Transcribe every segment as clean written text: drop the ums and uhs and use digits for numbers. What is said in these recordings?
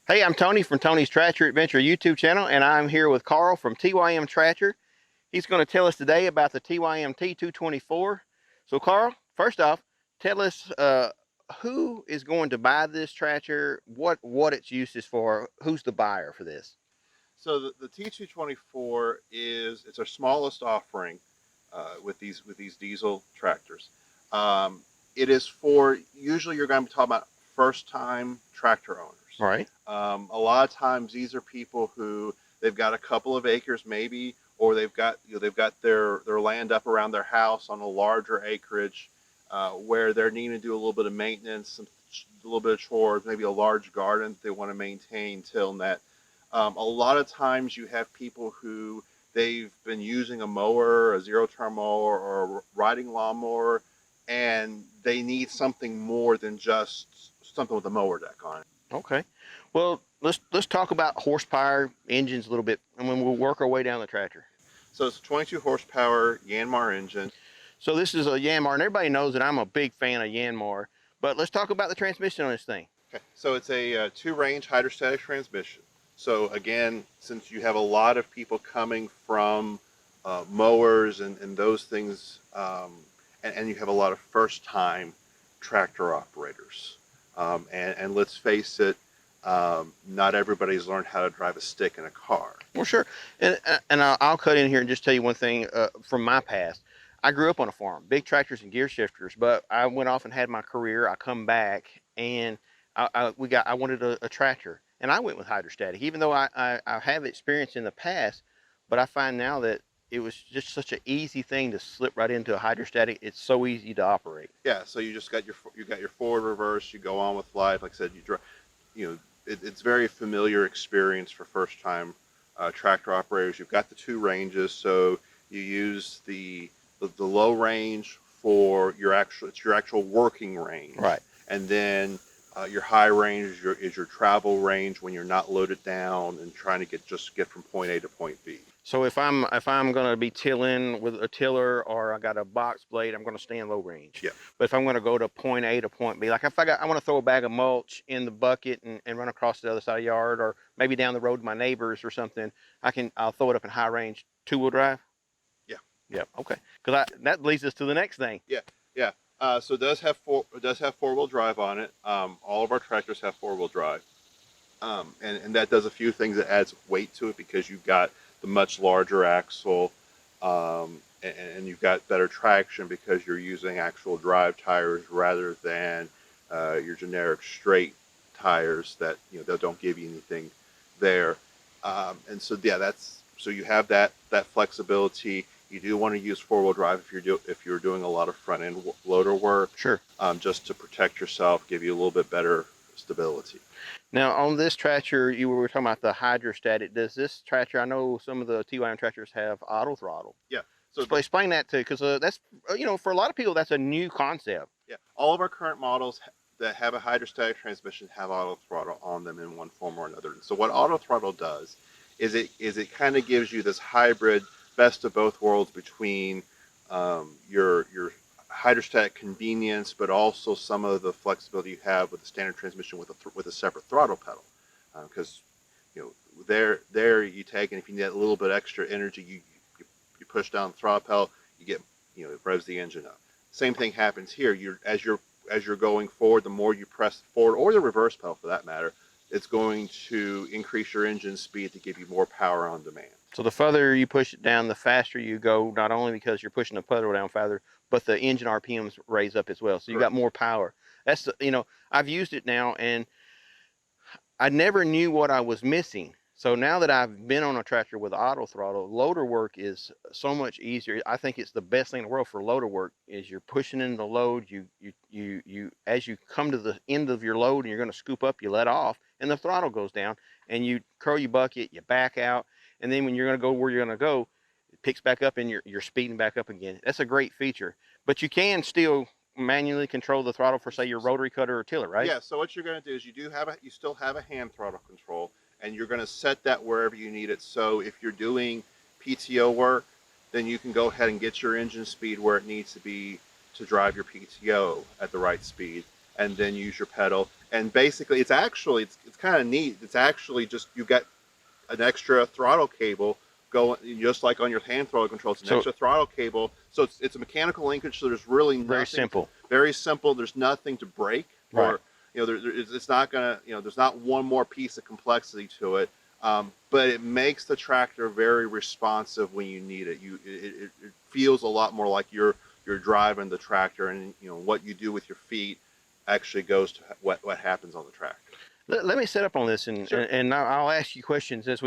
Hey, I'm Tony from Tony's Tractor Adventure YouTube channel, and I'm here with Carl from TYM Tractor. He's going to tell us today about the TYM T224. So, Carl, first off, tell us who is going to buy this tractor, what its use is for, who's the buyer for this? So the T224 it's our smallest offering with these diesel tractors. Um, it is for usually you're going to be talking about first time tractor owners. Right. A lot of times these are people who they've got a couple of acres maybe, or they've got their land up around their house on a larger acreage where they're needing to do a little bit of maintenance, a little bit of chores, maybe a large garden that they want to maintain, till net. A lot of times you have people who they've been using a mower, a zero-turn mower, or a riding lawnmower, and they need something more than just something with a mower deck on it. Okay. Well, let's talk about horsepower, engines a little bit, and then we'll work our way down the tractor. So it's a 22 horsepower Yanmar engine. So this is a Yanmar, and everybody knows that I'm a big fan of Yanmar, but let's talk about the transmission on this thing. Okay. So it's a two-range hydrostatic transmission. So again, since you have a lot of people coming from mowers and those things, and you have a lot of first-time tractor operators, and let's face it, not everybody's learned how to drive a stick in a car. Well, sure. And I'll cut in here and just tell you one thing from my past. I grew up on a farm, big tractors and gear shifters, but I went off and had my career. I come back and I wanted a tractor, and I went with hydrostatic, even though I have experience in the past, but I find now that it was just such an easy thing to slip right into a hydrostatic. It's so easy to operate. Yeah, so you just got your forward reverse. You go on with life. Like I said, it's very familiar experience for first time tractor operators. You've got the two ranges, so you use the low range for your actual working range, Right. and then your high range is your travel range when you're not loaded down and trying to get from point A to point B. So if I'm going to be tilling with a tiller, or I got a box blade, I'm going to stay in low range. Yeah. But if I'm going to go to point A to point B, like if I want to throw a bag of mulch in the bucket and run across the other side of the yard, or maybe down the road to my neighbors or something, I'll throw it up in high range, two-wheel drive. Yeah. Yeah. Okay. Because that leads us to the next thing. Yeah. Yeah. So it does have four-wheel drive on it. All of our tractors have four-wheel drive, and that does a few things. It adds weight to it because you've got the much larger axle, and you've got better traction because you're using actual drive tires rather than your generic straight tires that that don't give you anything there. And so yeah, so you have that flexibility. You do want to use four-wheel drive if you're doing a lot of front end loader work. Sure. Just to protect yourself, give you a little bit better stability. Now on this tractor, you were talking about the hydrostatic. Does this tractor? I know some of the TYM tractors have auto throttle. Yeah. So Explain that too, because that's for a lot of people that's a new concept. yeah, all of our current models that have a hydrostatic transmission have auto throttle on them in one form or another. So what auto throttle does is it kind of gives you this hybrid best of both worlds between your hydrostatic convenience, but also some of the flexibility you have with the standard transmission with a separate throttle pedal. Because there you take, and if you need a little bit extra energy, you push down the throttle pedal, you get it revs the engine up. Same thing happens here. As you're going forward, the more you press forward, or the reverse pedal for that matter, it's going to increase your engine speed to give you more power on demand. So the further you push it down, the faster you go, not only because you're pushing the pedal down farther, but the engine RPMs raise up as well. So you got more power. That's I've used it now, and I never knew what I was missing. So now that I've been on a tractor with auto throttle, loader work is so much easier. I think it's the best thing in the world for loader work. Is you're pushing in the load, you as you come to the end of your load and you're going to scoop up, you let off, and the throttle goes down, and you curl your bucket, you back out, and then when you're going to go where you're going to go, it picks back up and you're speeding back up again. That's a great feature. But you can still manually control the throttle for, say, your rotary cutter or tiller, right? Yeah. So what you're going to do is you still have a hand throttle control, and you're going to set that wherever you need it. So if you're doing PTO work, then you can go ahead and get your engine speed where it needs to be to drive your PTO at the right speed, and then use your pedal. And basically, it's kind of neat. It's actually just you've got an extra throttle cable going, just like on your hand throttle controls. It's an extra throttle cable, so it's a mechanical linkage. So there's really nothing, very simple. Very simple. There's nothing to break, or it's not gonna, there's not one more piece of complexity to it. But it makes the tractor very responsive when you need it. It feels a lot more like you're driving the tractor, and what you do with your feet actually goes to what happens on the tractor. Let me set up on this, and Sure. and I'll ask you questions as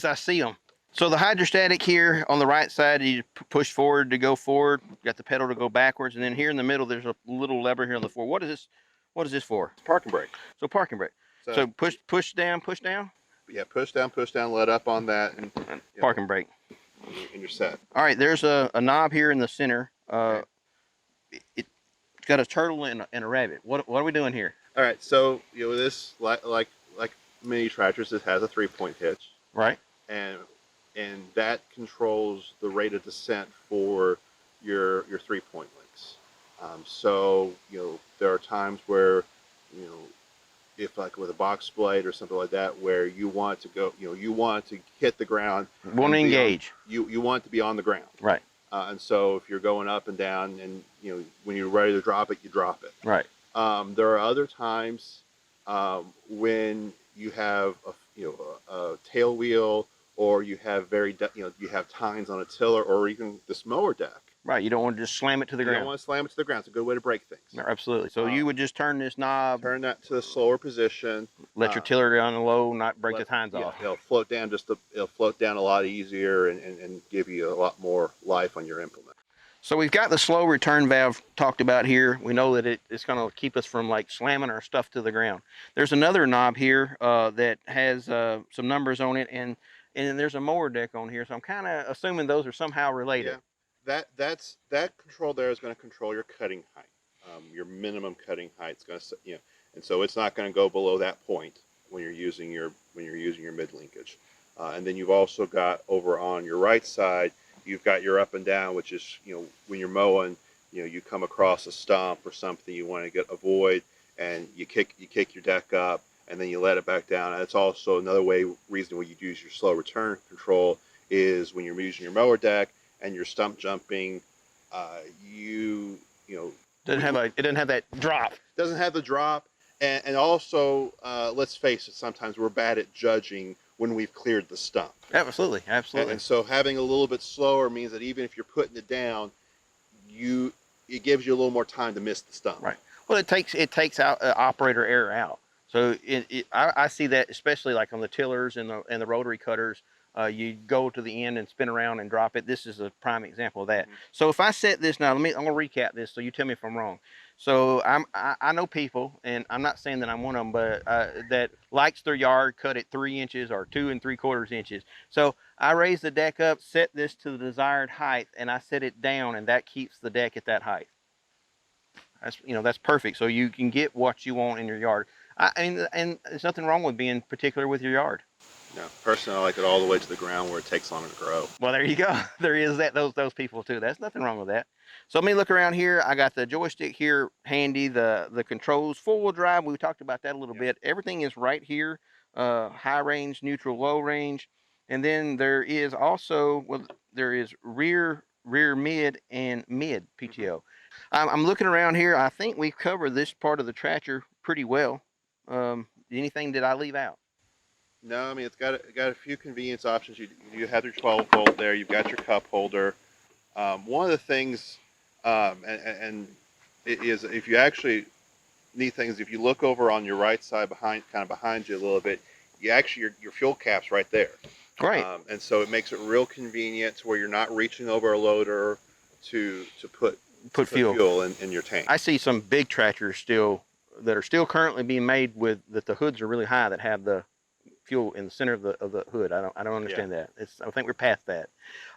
I see them. So the hydrostatic here on the right side, you push forward to go forward. Got the pedal to go backwards, and then here in the middle, there's a little lever here on the floor. What is this? What is this for? It's parking brake. So parking brake. So push down, push down. Yeah, push down, let up on that, and parking brake. And you're set. All right, there's a knob here in the center. It's got a turtle and a rabbit. What are we doing here? All right, so this like mini tractors, it has a 3-point hitch, right? And that controls the rate of descent for your 3-point links. So there are times where if like with a box blade or something like that, where you want to go, you want to hit the ground, want to engage. You want to be on the ground, right? And so if you're going up and down, and when you're ready to drop it, you drop it, right? There are other times when you have a tail wheel, or you have you have tines on a tiller, or even this mower deck. Right, you don't want to just slam it to the ground. You don't want to slam it to the ground. It's a good way to break things. No, absolutely. So you would just turn this knob, turn that to a slower position, let your tiller down low, not break the tines off. It'll float down it'll float down a lot easier, and give you a lot more life on your implement. So we've got the slow return valve talked about here. We know that it's going to keep us from like slamming our stuff to the ground. There's another knob here that has some numbers on it, and then there's a mower deck on here. So I'm kind of assuming those are somehow related. Yeah, that control there is going to control your cutting height, your minimum cutting height. It's going to and so it's not going to go below that point when you're using your mid linkage. And then you've also got over on your right side, you've got your up and down, which is when you're mowing, you come across a stump or something you want to avoid, and you kick your deck up, and then you let it back down. And it's also another reason why you use your slow return control is when you're using your mower deck and you're stump jumping, it doesn't have that drop. Doesn't have the drop, and also let's face it, sometimes we're bad at judging when we've cleared the stump. Absolutely. And so having a little bit slower means that even if you're putting it down, it gives you a little more time to miss the stump. Right. Well, it takes out operator error out. So I see that especially like on the tillers and the rotary cutters. You go to the end and spin around and drop it. This is a prime example of that. Mm-hmm. So if I set this now, I'm gonna recap this so you tell me if I'm wrong. So I know people, and I'm not saying that I'm one of them, but that likes their yard cut at 3 inches or 2 3/4 inches. So I raise the deck up, set this to the desired height, and I set it down, and that keeps the deck at that height. That's perfect. So you can get what you want in your yard. And there's nothing wrong with being particular with your yard. No, personally, I like it all the way to the ground where it takes longer to grow. Well, there you go. There is those people too. That's nothing wrong with that. So let me look around here. I got the joystick here handy, the controls, 4-wheel drive. We talked about that a little bit. Everything is right here. High range, neutral, low range. And then there is also, there is rear, mid, and mid PTO. I'm looking around here. I think we've covered this part of the tractor pretty well. Anything did I leave out? No, I mean, it's got a few convenience options. You have your 12-volt there. You've got your cup holder. One of the things, and it is, if you actually need things, if you look over on your right side behind you a little bit, your fuel cap's right there. Right. And so it makes it real convenient to where you're not reaching over a loader to put fuel in your tank. I see some big tractors that are still currently being made that the hoods are really high, that have the fuel in the center of the hood. I don't understand that. I think we're past that.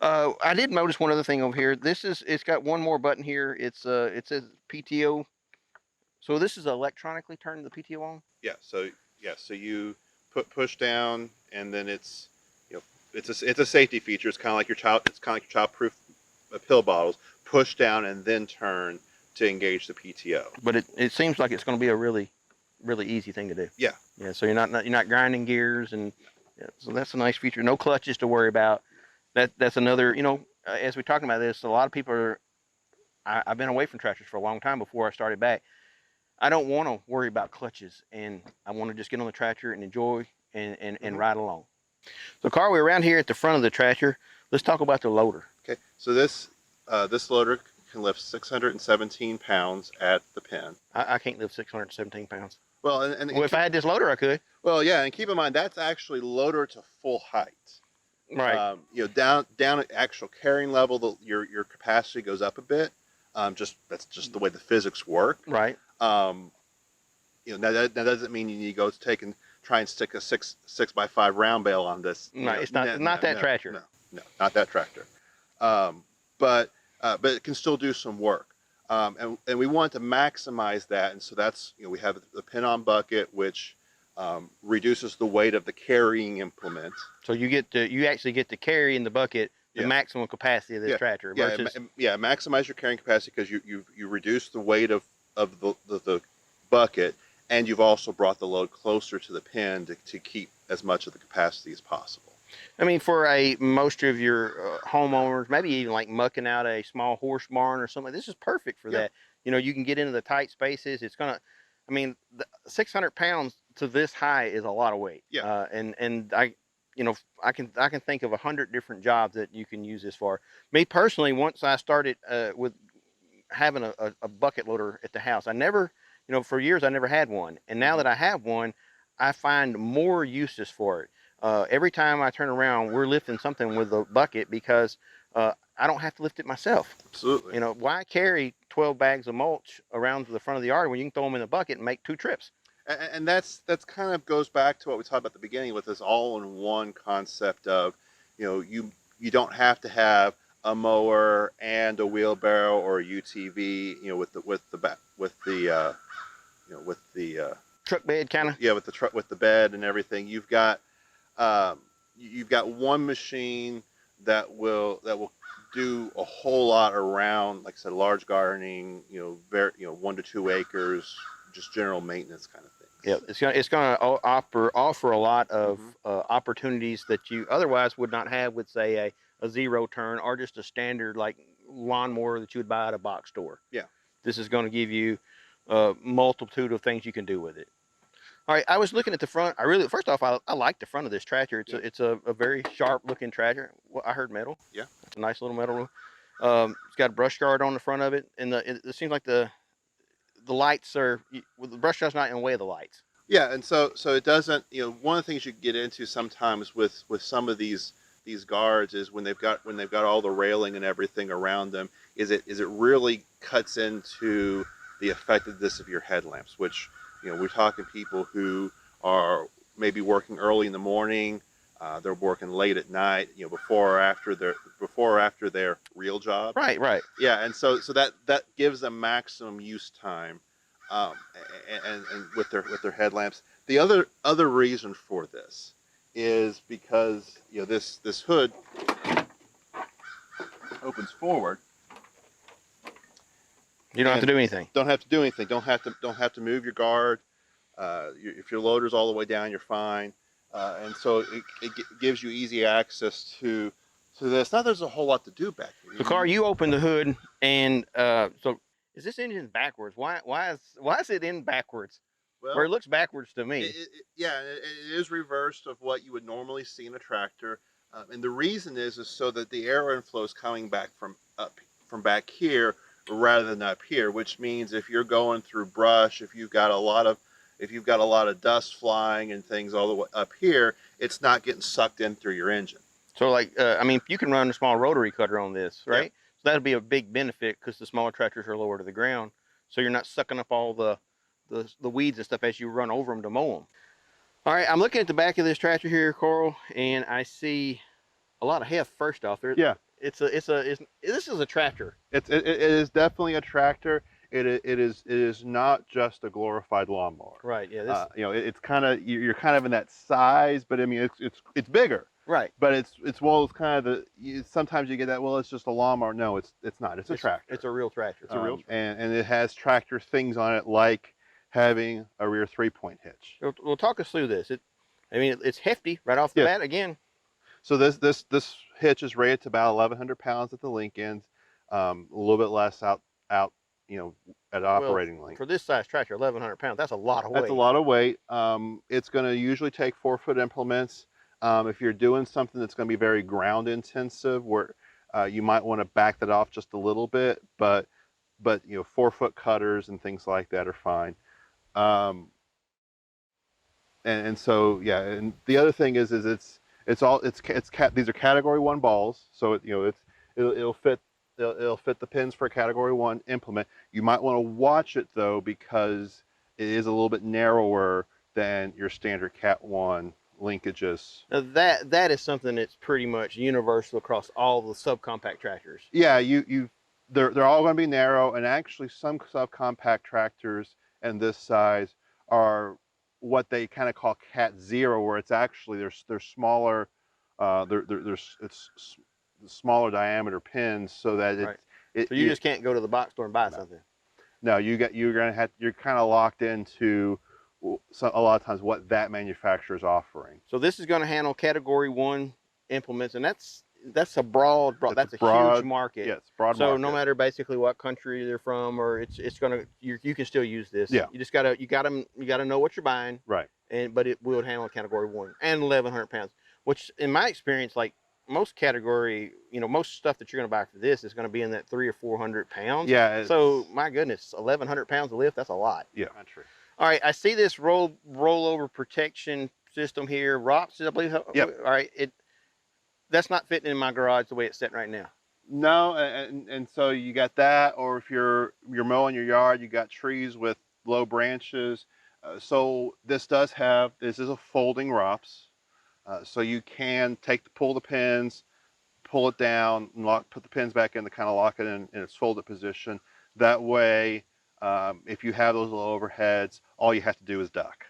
I did notice one other thing over here. It's got one more button here. It says PTO. So this is electronically turning the PTO on? Yeah. So you push down, and then it's a safety feature. It's kind of like your child-proof pill bottles. Push down and then turn to engage the PTO. But it seems like it's going to be a really really easy thing to do. Yeah. Yeah. So you're not grinding gears, and yeah, so that's a nice feature. No clutches to worry about. That's another. As we're talking about this, a lot of people are. I've been away from tractors for a long time before I started back. I don't want to worry about clutches, and I want to just get on the tractor and enjoy and ride along. So, Carl, we're around here at the front of the tractor. Let's talk about the loader. Okay, so this loader can lift 617 pounds at the pin. I can't lift 617 pounds. Well, if I had this loader, I could. Well, yeah, and keep in mind that's actually loader to full height. Right. Down at actual carrying level, your capacity goes up a bit. That's just the way the physics work. Right. Now that doesn't mean you need to go try and stick a 6x5 round bale on this. No, it's not that tractor. No, not that tractor. But it can still do some work. And we want to maximize that, and so that's we have the pin-on bucket, which reduces the weight of the carrying implement. So you actually get to carry in the bucket the maximum capacity of this tractor. Maximize your carrying capacity because you reduce the weight of the bucket, and you've also brought the load closer to the pin to keep as much of the capacity as possible. I mean, for most of your homeowners, maybe even like mucking out a small horse barn or something, this is perfect for that. You can get into the tight spaces. It's gonna, 600 pounds to this high is a lot of weight. Yeah. And I can think of 100 different jobs that you can use this for. Me personally, once I started with having a bucket loader at the house, I never, for years I never had one, and now that I have one, I find more uses for it. Every time I turn around, we're lifting something with a bucket because I don't have to lift it myself. Absolutely. Why carry 12 bags of mulch around to the front of the yard when you can throw them in a bucket and make 2 trips? And that's kind of goes back to what we talked about at the beginning with this all-in-one concept of, you don't have to have a mower and a wheelbarrow or a UTV, with the truck bed kind of. Yeah, with the truck, with the bed and everything. You've got one machine that will do a whole lot around, like I said, large gardening, 1 to 2 acres, just general maintenance kind of things. Yeah, it's going to offer a lot of opportunities that you otherwise would not have with, say, a zero turn or just a standard like lawnmower that you would buy at a box store. Yeah, this is going to give you a multitude of things you can do with it. All right, I was looking at the front. First off, I like the front of this tractor. It's a very sharp looking tractor. Well, I heard metal. Yeah, it's a nice little metal. It's got a brush guard on the front of it, and it seems like the lights are, the brush guard's not in the way of the lights. Yeah, and so it doesn't. One of the things you get into sometimes with some of these guards is when they've got all the railing and everything around them, is it really cuts into the effectiveness of your headlamps, which we're talking people who are maybe working early in the morning, they're working late at night, before or after their real job. Right. Yeah, and so that gives them maximum use time, and with their headlamps. The other reason for this is because this hood opens forward. You don't have to do anything. Don't have to do anything. Don't have to move your guard. If your loader's all the way down, you're fine. And so it gives you easy access to this. Now there's a whole lot to do back here. So, Carl, you open the hood, and so is this engine backwards? Why is it in backwards? Well, where it looks backwards to me. It is reversed of what you would normally see in a tractor, and the reason is so that the air inflow is coming back from back here rather than up here, which means if you're going through brush, if you've got a lot of dust flying and things all the way up here, it's not getting sucked in through your engine. So you can run a small rotary cutter on this, right? Yeah. So that'll be a big benefit because the smaller tractors are lower to the ground, so you're not sucking up all the weeds and stuff as you run over them to mow them. All right, I'm looking at the back of this tractor here, Coral, and I see a lot of heft. First off, this is a tractor. It is definitely a tractor. It is not just a glorified lawnmower. Right. Yeah. It's kind of you're kind of in that size, but I mean it's bigger. Right. But it's kind of sometimes you get that, well, it's just a lawnmower. No, it's not. It's a tractor. It's a real tractor. And it has tractor things on it like having a rear 3-point hitch. Well, talk us through this. I mean, it's hefty right off the Yeah. bat. Again, So this hitch is rated to about 1,100 pounds at the link ends, a little bit less out at well, operating length. for this size tractor, 1,100 pounds. That's a lot of weight. That's a lot of weight. It's going to usually take 4-foot implements. If you're doing something that's going to be very ground intensive, where you might want to back that off just a little bit, but 4-foot cutters and things like that are fine. And so yeah, and the other thing is these are category 1 balls, so it'll fit the pins for a category 1 implement. You might want to watch it though, because it is a little bit narrower than your standard Cat 1 linkages. Now that is something that's pretty much universal across all the subcompact tractors. Yeah, they're all going to be narrow, and actually some subcompact tractors and this size are what they kind of call Cat 0, where it's actually they're smaller, it's smaller diameter pins, so that so you just can't go to the box store and buy something. No, you're kind of locked into a lot of times what that manufacturer is offering. So this is going to handle category 1 implements, and that's a broad that's a huge market. Yes, broad so market. No matter basically what country they're from, or it's gonna you can still use this. Yeah. You just gotta know what you're buying. Right. But it will handle category 1 and 1,100 pounds, which in my experience, like most category, most stuff that you're gonna buy for this is gonna be in that 300 or 400 pounds. Yeah. So my goodness, 1,100 pounds of lift, that's a lot. Yeah. All right, I see this rollover protection system here. ROPS, I believe. Yep. All right, that's not fitting in my garage the way it's set right now. No, and so you got that, or if you're mowing your yard, you got trees with low branches. So this is a folding ROPS, so you can pull the pins, pull it down, and put the pins back in to kind of lock it in its folded position. That way, if you have those little overheads, all you have to do is duck.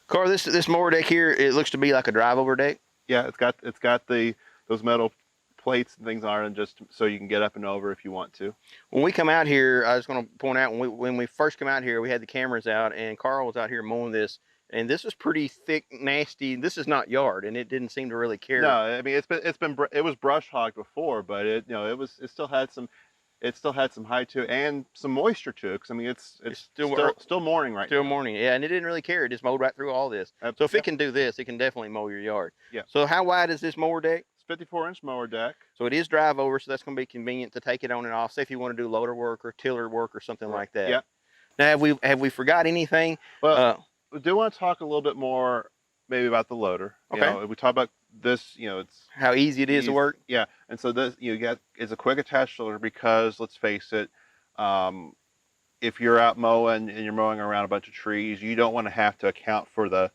Carl, this mower deck here, it looks to be like a drive over deck. Yeah, it's got those metal plates and things on it, just so you can get up and over if you want to. When we come out here, I was going to point out, when we first come out here, we had the cameras out, and Carl was out here mowing this, and this was pretty thick, nasty. This is not yard, and it didn't seem to really care. No, I mean it was brush hogged before, but it still had some height to it and some moisture to it. Cause I mean it's still morning right now. Still morning, yeah, and it didn't really care. It just mowed right through all this. So if it can do this, it can definitely mow your yard. Yeah. So how wide is this mower deck? It's 54-inch mower deck. So it is drive over, so that's going to be convenient to take it on and off. Say if you want to do loader work or tiller work or something like that. Yeah. Now have we forgot anything? Well, we do want to talk a little bit more maybe about the loader. Okay. We talk about this, it's how easy it is to work. Yeah, and so this it's a quick attach loader, because let's face it, if you're out mowing and you're mowing around a bunch of trees, you don't want to have to account for the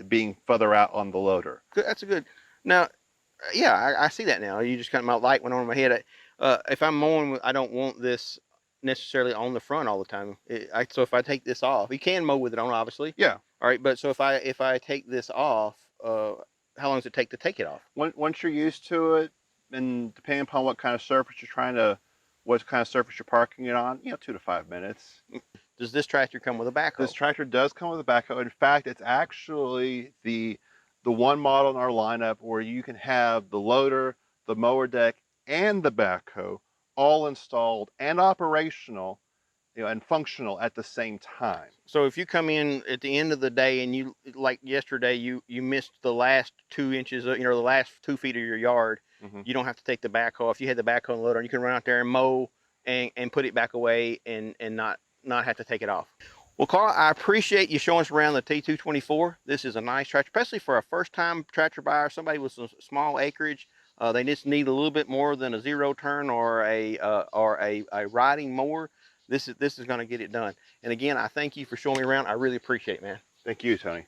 being further out on the loader. Good, that's a good. Now, yeah, I see that now. You just kind of, my light went on in my head. If I'm mowing, I don't want this necessarily on the front all the time. So if I take this off, you can mow with it on, obviously. Yeah. All right, but so if I take this off, how long does it take to take it off? Once you're used to it, and depending upon what kind of surface you're parking it on, 2 to 5 minutes. Does this tractor come with a backhoe? This tractor does come with a backhoe. In fact, it's actually the one model in our lineup where you can have the loader, the mower deck, and the backhoe all installed and operational, and functional at the same time. So if you come in at the end of the day and you, like yesterday, you missed the last 2 inches, the last 2 feet of your yard, you don't have to take the backhoe. If you had the backhoe and loader, you can run out there and mow and put it back away and not have to take it off. Well, Carl, I appreciate you showing us around the T224. This is a nice tractor, especially for a first-time tractor buyer, somebody with some small acreage. They just need a little bit more than a zero turn or a riding mower. This is going to get it done. And again, I thank you for showing me around. I really appreciate it, man. Thank you, Tony.